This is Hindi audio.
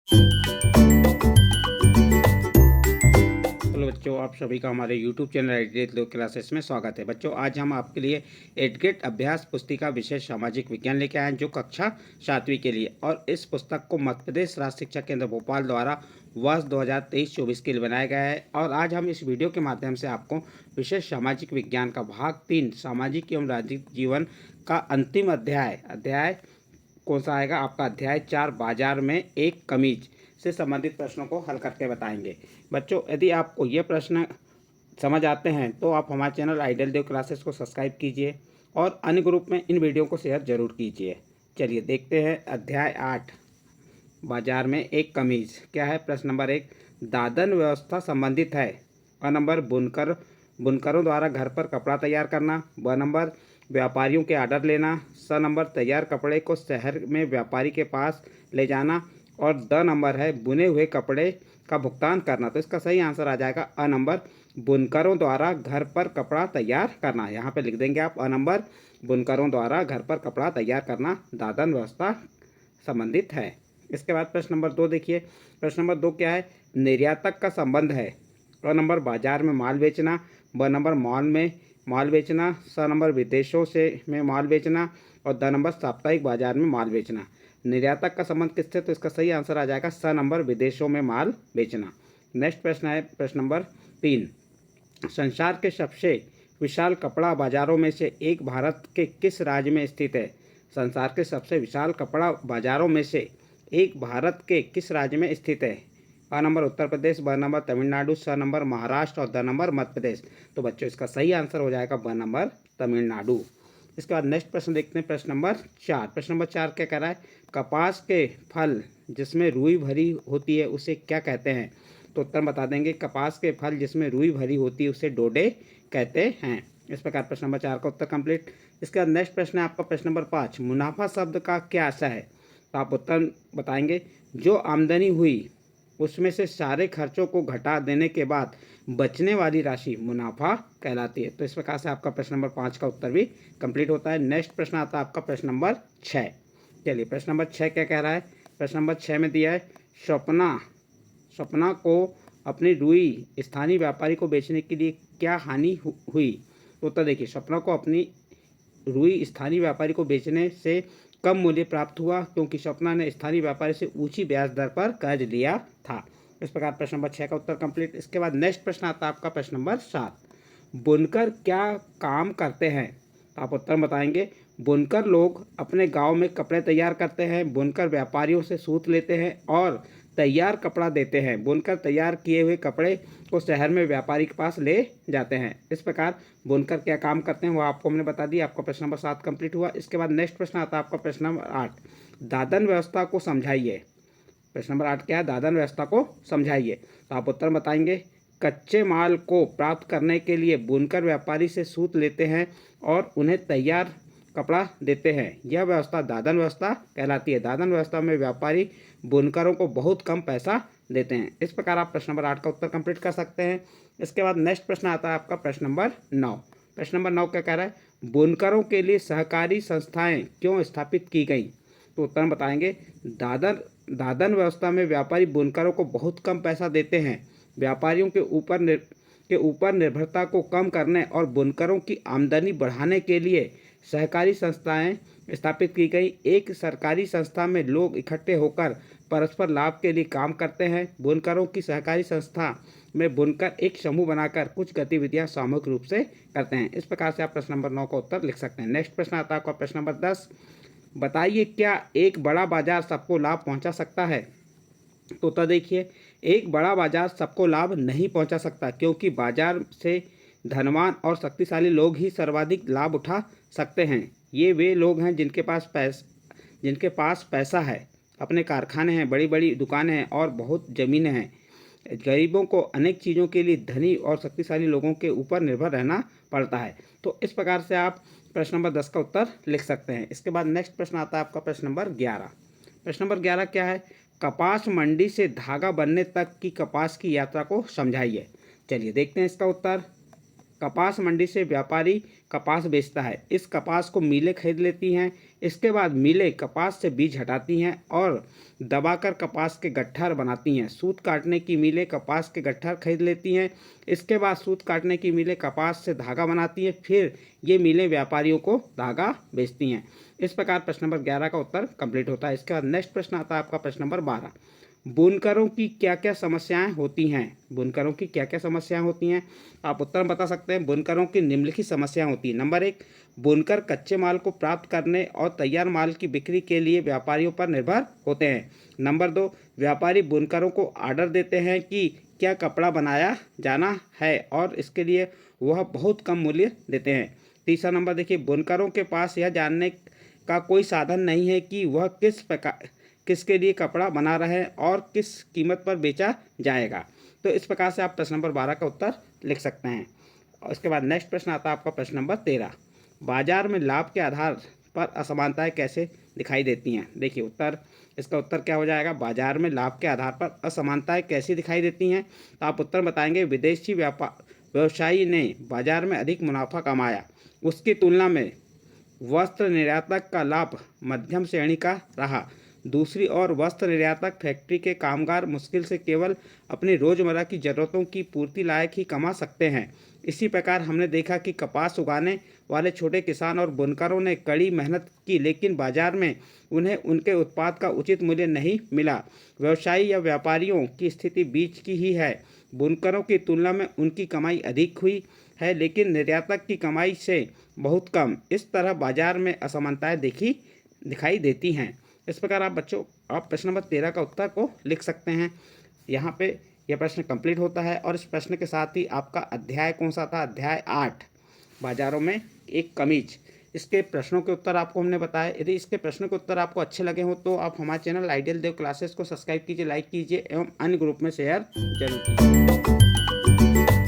हेलो बच्चों, आप सभी का हमारे YouTube चैनल एडग्रेड लो क्लासेस में स्वागत है। बच्चों, आज हम आपके लिए एडग्रेड अभ्यास पुस्तिका विशेष सामाजिक विज्ञान लेके आए हैं, जो कक्षा 7वीं के लिए। और इस पुस्तक को मध्य प्रदेश राज्य शिक्षा केंद्र भोपाल द्वारा वर्ष 2023-24 के लिए बनाया गया है। और आज हम इस वीडियो के माध्यम से आपको विशेष सामाजिक विज्ञान का भाग 3 सामाजिक एवं राजनीतिक जीवन का अंतिम अध्याय कौन सा आएगा, आपका अध्याय 4 बाजार में एक कमीज से संबंधित प्रश्नों को हल करके बताएंगे। बच्चों, यदि आपको ये प्रश्न समझ आते हैं तो आप हमारे चैनल आइडियल देव क्लासेस को सब्सक्राइब कीजिए और अन्य ग्रुप में इन वीडियो को शेयर जरूर कीजिए। चलिए देखते हैं अध्याय 8 बाजार में एक कमीज। क्या है? प्रश्न नंबर 1, दादन व्यवस्था संबंधित है। क नंबर, बुनकरों द्वारा घर पर कपड़ा तैयार करना। ब नंबर, व्यापारियों के आर्डर लेना। स नंबर, तैयार कपड़े को शहर में व्यापारी के पास ले जाना। और द नंबर है बुने हुए कपड़े का भुगतान करना। तो इसका सही आंसर आ जाएगा अ नंबर, बुनकरों द्वारा घर पर कपड़ा तैयार करना। यहाँ पे लिख देंगे आप अ नंबर, बुनकरों द्वारा घर पर कपड़ा तैयार करना दादन व्यवस्था संबंधित है। इसके बाद प्रश्न नंबर 2 देखिए। प्रश्न नंबर 2 क्या है? निर्यातक का संबंध है। क नंबर, बाजार में माल बेचना। ब नंबर, मॉल में माल बेचना। स नंबर, विदेशों से में माल बेचना। और द नंबर, साप्ताहिक बाजार में माल बेचना। निर्यातक का संबंध किससे? तो इसका सही आंसर आ जाएगा स नंबर, विदेशों में माल बेचना। नेक्स्ट प्रश्न है प्रश्न नंबर 3, संसार के सबसे विशाल कपड़ा बाजारों में से एक भारत के किस राज्य में स्थित है? संसार के सबसे विशाल कपड़ा बाजारों में से एक भारत के किस राज्य में स्थित है? A number, Uttar Pradesh. ब नंबर, तमिलनाडु। स नंबर, महाराष्ट्र। और द नंबर, मध्य प्रदेश। तो बच्चों, इसका सही आंसर हो जाएगा ब नंबर, तमिलनाडु। इसके बाद नेक्स्ट प्रश्न देखते हैं प्रश्न नंबर 4। प्रश्न नंबर 4 क्या कह रहा है? कपास के फल जिसमें रुई भरी होती है उसे क्या कहते हैं? तो उत्तर बता देंगे, कपास के फल जिसमें रुई भरी होती है उसे डोडे कहते हैं। इस प्रकार प्रश्न नंबर 4 का उत्तर कंप्लीट। इसके बाद नेक्स्ट प्रश्न है आपका प्रश्न नंबर 5, मुनाफा शब्द का क्या अर्थ है? तो आप उत्तर बताएंगे, जो आमदनी हुई उसमें से सारे खर्चों को घटा देने के बाद बचने वाली राशि मुनाफा कहलाती है। तो इस प्रकार से आपका प्रश्न नंबर 5 का उत्तर भी कंप्लीट होता है। नेक्स्ट प्रश्न आता है आपका प्रश्न नंबर 6। चलिए प्रश्न नंबर 6 क्या कह रहा है? प्रश्न नंबर 6 में दिया है, स्वप्ना को अपनी रुई स्थानीय व्यापारी को बेचने के लिए क्या हानि हुई? तो उत्तर देखिए, स्वप्ना को अपनी रुई स्थानीय व्यापारी को बेचने से कम मूल्य प्राप्त हुआ, क्योंकि स्वप्ना ने स्थानीय व्यापारी से ऊंची ब्याज दर पर कर्ज लिया था। इस प्रकार प्रश्न नंबर 6 का उत्तर कंप्लीट। इसके बाद नेक्स्ट प्रश्न आता है आपका प्रश्न नंबर 7, बुनकर क्या काम करते हैं? तो आप उत्तर बताएंगे, बुनकर लोग अपने गांव में कपड़े तैयार करते हैं। बुनकर व्यापारियों से सूत लेते हैं और तैयार कपड़ा देते हैं। बुनकर तैयार किए हुए कपड़े को शहर में व्यापारी के पास ले जाते हैं। इस प्रकार बुनकर क्या काम करते हैं वो आपको हमने बता दिया। आपका प्रश्न नंबर 7 कंप्लीट हुआ। इसके बाद नेक्स्ट प्रश्न आता है आपका प्रश्न नंबर 8, दादन व्यवस्था को समझाइए। प्रश्न नंबर 8 क्या है? दादन व्यवस्था को समझाइए। तो आप उत्तर बताएंगे, कच्चे माल को प्राप्त करने के लिए बुनकर व्यापारी से सूत लेते हैं और उन्हें तैयार कपड़ा देते हैं। यह व्यवस्था दादन व्यवस्था कहलाती है। दादन व्यवस्था में व्यापारी बुनकरों को बहुत कम पैसा देते हैं। इस प्रकार आप प्रश्न नंबर 8 का उत्तर कंप्लीट कर सकते हैं। इसके बाद नेक्स्ट प्रश्न आता है आपका प्रश्न नंबर 9। प्रश्न नंबर 9 क्या कह रहा है? बुनकरों के लिए सहकारी संस्थाएं क्यों स्थापित की गई? तो उत्तर बताएंगे, दादन व्यवस्था में व्यापारी बुनकरों को बहुत कम पैसा देते हैं। व्यापारियों के ऊपर निर्भरता को कम करने और बुनकरों की आमदनी बढ़ाने के लिए सहकारी संस्थाएं स्थापित की गई। एक सरकारी संस्था में लोग इकट्ठे होकर परस्पर लाभ के लिए काम करते हैं। बुनकरों की सहकारी संस्था में बुनकर एक समूह बनाकर कुछ गतिविधियां सामूहिक रूप से करते हैं। इस प्रकार से आप प्रश्न नंबर 9 का उत्तर लिख सकते हैं। नेक्स्ट प्रश्न आता है आपका प्रश्न नंबर 10, बताइए क्या एक बड़ा बाजार सबको लाभ पहुंचा सकता है? तो उत्तर देखिए, एक बड़ा बाजार सबको लाभ नहीं पहुंचा सकता, क्योंकि बाजार से धनवान और शक्तिशाली लोग ही सर्वाधिक लाभ उठा सकते हैं। ये वे लोग हैं जिनके पास पैसा है, अपने कारखाने हैं, बड़ी बड़ी दुकानें हैं और बहुत ज़मीनें हैं। गरीबों को अनेक चीज़ों के लिए धनी और शक्तिशाली लोगों के ऊपर निर्भर रहना पड़ता है। तो इस प्रकार से आप प्रश्न नंबर 10 का उत्तर लिख सकते हैं। इसके बाद नेक्स्ट प्रश्न आता है आपका प्रश्न नंबर 11। प्रश्न नंबर 11 क्या है? कपास मंडी से धागा बनने तक की कपास की यात्रा को समझाइए। चलिए देखते हैं इसका उत्तर। कपास मंडी से व्यापारी कपास बेचता है। इस कपास को मिलें खरीद लेती हैं। इसके बाद मिलें कपास से बीज हटाती हैं और दबाकर कपास के गट्ठर बनाती हैं। सूत काटने की मिलें कपास के गट्ठर खरीद लेती हैं। इसके बाद सूत काटने की मिलें कपास से धागा बनाती हैं। फिर ये मिलें व्यापारियों को धागा बेचती हैं। इस प्रकार प्रश्न नंबर 11 का उत्तर कंप्लीट होता है। इसके बाद नेक्स्ट प्रश्न आता है आपका प्रश्न नंबर 12। बुनकरों की क्या क्या समस्याएं होती हैं? बुनकरों की क्या क्या समस्याएं होती हैं? आप उत्तर बता सकते हैं। बुनकरों की निम्नलिखित समस्याएं होती हैं। नंबर 1, बुनकर कच्चे माल को प्राप्त करने और तैयार माल की बिक्री के लिए व्यापारियों पर निर्भर होते हैं। नंबर 2, व्यापारी बुनकरों को आर्डर देते हैं कि क्या कपड़ा बनाया जाना है और इसके लिए वह बहुत कम मूल्य देते हैं। तीसरा नंबर देखिए, बुनकरों के पास यह जानने का कोई साधन नहीं है कि वह किसके लिए कपड़ा बना रहे हैं और किस कीमत पर बेचा जाएगा। तो इस प्रकार से आप प्रश्न नंबर 12 का उत्तर लिख सकते हैं। और इसके बाद नेक्स्ट प्रश्न आता है आपका प्रश्न नंबर 13। बाजार में लाभ के आधार पर असमानताएं कैसे दिखाई देती हैं? देखिए इसका उत्तर क्या हो जाएगा? बाजार में लाभ के आधार पर असमानताएं कैसी दिखाई देती हैं? तो आप उत्तर बताएंगे, विदेशी व्यवसायी ने बाजार में अधिक मुनाफा कमाया, उसकी तुलना में वस्त्र निर्यातक का लाभ मध्यम श्रेणी का रहा। दूसरी ओर वस्त्र निर्यातक फैक्ट्री के कामगार मुश्किल से केवल अपनी रोजमर्रा की जरूरतों की पूर्ति लायक ही कमा सकते हैं। इसी प्रकार हमने देखा कि कपास उगाने वाले छोटे किसान और बुनकरों ने कड़ी मेहनत की, लेकिन बाजार में उन्हें उनके उत्पाद का उचित मूल्य नहीं मिला। व्यवसायी या व्यापारियों की स्थिति बीच की ही है। बुनकरों की तुलना में उनकी कमाई अधिक हुई है, लेकिन निर्यातक की कमाई से बहुत कम। इस तरह बाजार में असमानताएं दिखाई देती हैं। इस प्रकार आप बच्चों प्रश्न नंबर 13 का उत्तर को लिख सकते हैं। यहाँ पे यह प्रश्न कंप्लीट होता है। और इस प्रश्न के साथ ही आपका अध्याय कौन सा था? अध्याय 8, बाजारों में एक कमीज। इसके प्रश्नों के उत्तर आपको हमने बताया। यदि इसके प्रश्नों के उत्तर आपको अच्छे लगे हो तो आप हमारे चैनल आइडियल देव क्लासेस को सब्सक्राइब कीजिए, लाइक कीजिए एवं अन्य ग्रुप में शेयर जरूर कीजिए।